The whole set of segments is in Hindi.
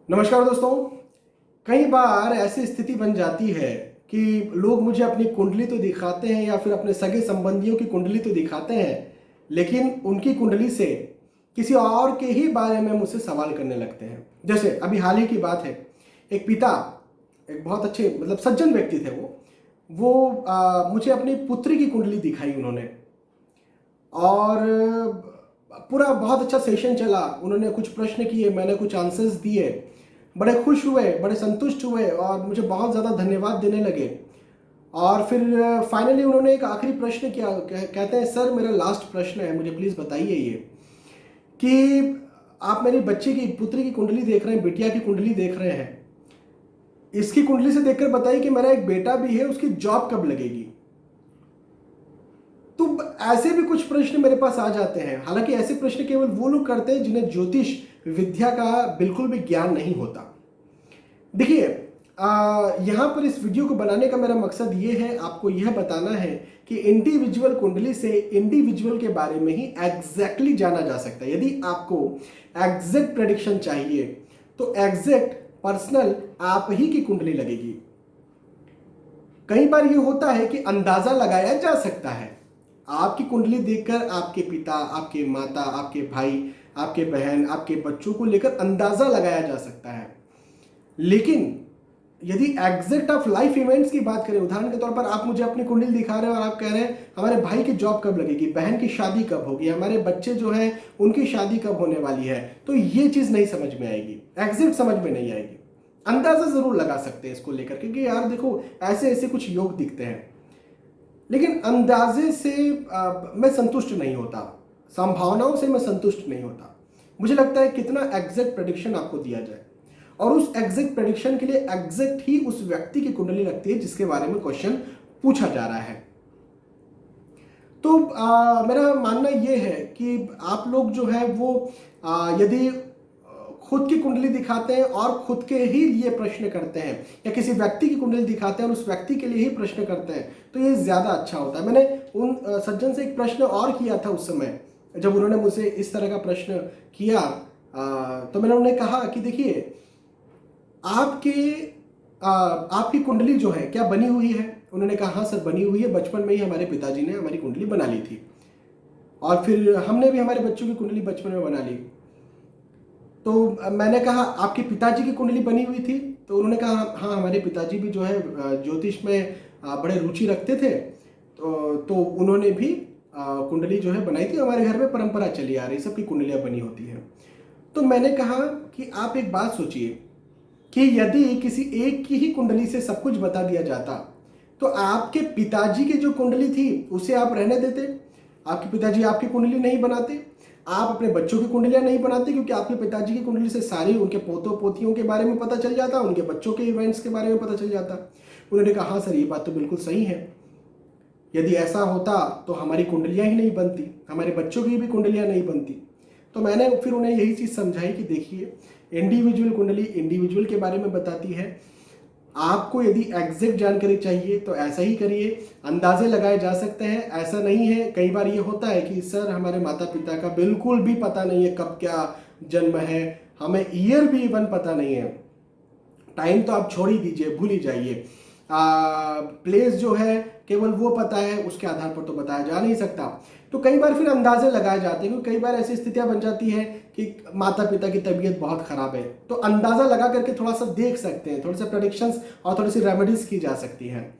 नमस्कार दोस्तों। कई बार ऐसी स्थिति बन जाती है कि लोग मुझे अपनी कुंडली तो दिखाते हैं या फिर अपने सगे संबंधियों की कुंडली तो दिखाते हैं, लेकिन उनकी कुंडली से किसी और के ही बारे में मुझसे सवाल करने लगते हैं। जैसे अभी हाल ही की बात है, एक पिता, एक बहुत अच्छे मतलब सज्जन व्यक्ति थे वो मुझे अपनी पुत्री की कुंडली दिखाई उन्होंने, और पूरा बहुत अच्छा सेशन चला। उन्होंने कुछ प्रश्न किए, मैंने कुछ आंसर्स दिए, बड़े खुश हुए, बड़े संतुष्ट हुए और मुझे बहुत ज़्यादा धन्यवाद देने लगे। और फिर फाइनली उन्होंने एक आखिरी प्रश्न किया, कहते हैं सर मेरा लास्ट प्रश्न है, मुझे प्लीज़ बताइए ये कि आप मेरी बच्ची की पुत्री की कुंडली देख रहे हैं, बिटिया की कुंडली देख रहे हैं, इसकी कुंडली से देखकर बताइए कि मेरा एक बेटा भी है, उसकी जॉब कब लगेगी। तो ऐसे भी कुछ प्रश्न मेरे पास आ जाते हैं। हालांकि ऐसे प्रश्न केवल वो लोग करते हैं जिन्हें ज्योतिष विद्या का बिल्कुल भी ज्ञान नहीं होता। देखिए, यहाँ पर इस वीडियो को बनाने का मेरा मकसद ये है, आपको यह बताना है कि इंडिविजुअल कुंडली से इंडिविजुअल के बारे में ही एग्जैक्टली जाना जा सकता है। यदि आपको एग्जैक्ट प्रेडिक्शन चाहिए तो एग्जैक्ट पर्सनल आप ही की कुंडली लगेगी। कई बार ये होता है कि अंदाजा लगाया जा सकता है। आपकी कुंडली देखकर आपके पिता, आपके माता, आपके भाई, आपके बहन, आपके बच्चों को लेकर अंदाजा लगाया जा सकता है। लेकिन यदि एग्जैक्ट ऑफ लाइफ इवेंट्स की बात करें, उदाहरण के तौर पर आप मुझे अपनी कुंडली दिखा रहे हैं और आप कह रहे हैं हमारे भाई की जॉब कब लगेगी, बहन की शादी कब होगी, हमारे बच्चे जो हैं उनकी शादी कब होने वाली है, तो ये चीज़ नहीं समझ में आएगी, एग्जैक्ट समझ में नहीं आएगी। अंदाजा जरूर लगा सकते हैं इसको लेकर, क्योंकि यार देखो ऐसे ऐसे कुछ योग दिखते हैं, लेकिन अंदाजे से मैं संतुष्ट नहीं होता, संभावनाओं से मैं संतुष्ट नहीं होता। मुझे लगता है कितना एग्जैक्ट प्रेडिक्शन आपको दिया जाए, और उस एग्जैक्ट प्रेडिक्शन के लिए एग्जैक्ट ही उस व्यक्ति की कुंडली लगती है जिसके बारे में क्वेश्चन पूछा जा रहा है। तो मेरा मानना यह है कि आप लोग जो है वो यदि खुद की कुंडली दिखाते हैं और खुद के ही लिए प्रश्न करते हैं, या किसी व्यक्ति की कुंडली दिखाते हैं और उस व्यक्ति के लिए ही प्रश्न करते हैं, तो ये ज़्यादा अच्छा होता है। मैंने उन सज्जन से एक प्रश्न और किया था उस समय, जब उन्होंने मुझसे इस तरह का प्रश्न किया, तो मैंने उन्हें कहा कि देखिए आपकी कुंडली जो है क्या बनी हुई है। उन्होंने कहा हाँ सर बनी हुई है, बचपन में ही हमारे पिताजी ने हमारी कुंडली बना ली थी, और फिर हमने भी हमारे बच्चों की कुंडली बचपन में बना ली। तो मैंने कहा आपके पिताजी की कुंडली बनी हुई थी, तो उन्होंने कहा हाँ हमारे पिताजी भी जो है ज्योतिष में बड़े रुचि रखते थे, तो उन्होंने भी कुंडली जो है बनाई थी, हमारे घर में परंपरा चली आ रही, सबकी कुंडलियाँ बनी होती हैं। तो मैंने कहा कि आप एक बात सोचिए कि यदि किसी एक की ही कुंडली से सब कुछ बता दिया जाता, तो आपके पिताजी की जो कुंडली थी उसे आप रहने देते, आपके पिताजी आपकी कुंडली नहीं बनाते, आप अपने बच्चों की कुंडलियां नहीं बनाते, क्योंकि आपके पिताजी की कुंडली से सारी उनके पोतों पोतियों के बारे में पता चल जाता, उनके बच्चों के इवेंट्स के बारे में पता चल जाता। उन्होंने कहा हाँ सर ये बात तो बिल्कुल सही है, यदि ऐसा होता तो हमारी कुंडलियां ही नहीं बनती, हमारे बच्चों की भी कुंडलियां नहीं बनती। तो मैंने फिर उन्हें यही चीज़ समझाई कि देखिए इंडिविजुअल कुंडली इंडिविजुअल के बारे में बताती है। आपको यदि एग्जैक्ट जानकारी चाहिए तो ऐसा ही करिए, अंदाजे लगाए जा सकते हैं, ऐसा नहीं है। कई बार ये होता है कि सर हमारे माता पिता का बिल्कुल भी पता नहीं है कब क्या जन्म है, हमें ईयर भी इवन पता नहीं है, टाइम तो आप छोड़ ही दीजिए, भूल ही जाइए। प्लेस जो है केवल वो पता है, उसके आधार पर तो बताया जा नहीं सकता। तो कई बार फिर अंदाजे लगाए जाते हैं, क्योंकि कई बार ऐसी स्थितियां बन जाती है कि माता पिता की तबीयत बहुत खराब है, तो अंदाजा लगा करके थोड़ा सा देख सकते हैं, थोड़े से प्रेडिक्शंस और थोड़ी सी रेमेडीज की जा सकती हैं।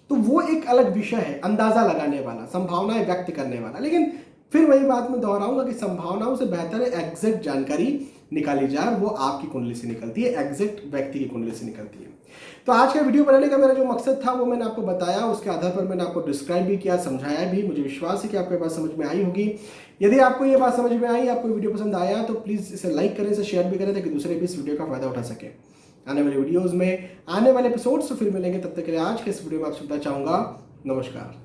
तो वो एक अलग विषय है, अंदाजा लगाने वाला, संभावनाएं व्यक्त करने वाला। लेकिन फिर वही बात मैं दोहराऊंगा कि संभावनाओं से बेहतर है एग्जैक्ट जानकारी निकाली जाए, वो आपकी कुंडली से निकलती है, एग्जैक्ट व्यक्ति की कुंडली से निकलती है। तो आज का वीडियो बनाने का मेरा जो मकसद था वो मैंने आपको बताया, उसके आधार पर मैंने आपको डिस्क्राइब भी किया, समझाया भी। मुझे विश्वास है कि आपको ये बात समझ में आई होगी। यदि आपको ये बात समझ में आई, आपको वीडियो पसंद आया, तो प्लीज़ इसे लाइक करें, इसे शेयर भी करें, ताकि दूसरे भी इस वीडियो का फायदा उठा सके। आने वाले वीडियोज़ में, आने वाले एपिसोड्स से फिर मिलेंगे, तब तक के लिए आज के इस वीडियो में आपसे बताना चाहूँगा नमस्कार।